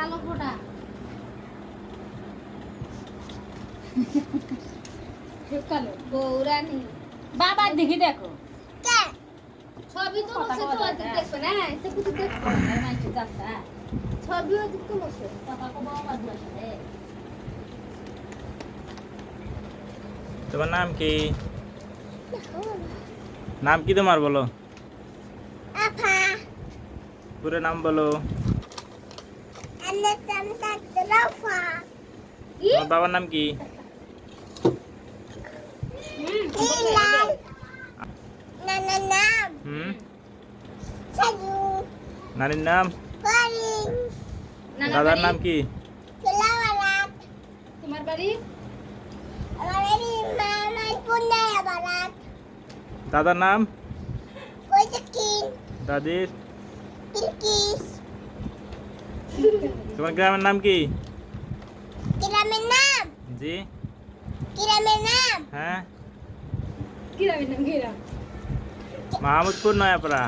কালো ফোটা কালো গৌরানি বাবা দেখি দেখো ছবি তো বসে তো দেখবে না এটা কিছু দেখবে নাই জানতা ছবিও দেখতে বসে বাবা কো বাবা দিছে তোমার নাম কি? নাম কি তোমার বলো? আফা পুরো নাম বলো। আন্না চামটা রাফা তোমার বাবার নাম কি? ইলাল নানা নাম সাজু নানির নাম? করিম দাদার নাম কি? কেলাওয়ালাত তোমার বাড়ি আমার বাড়ি মামাই পুন্নায় বারাত দাদার নাম? কইতকিন দাদির? কিলকিস তোমার গ্রামের নাম কি? গ্রামের নাম জি গ্রামের নাম হ্যাঁ গ্রামের নাম গ্রাম মাহমুদপুর নয়াপাড়া।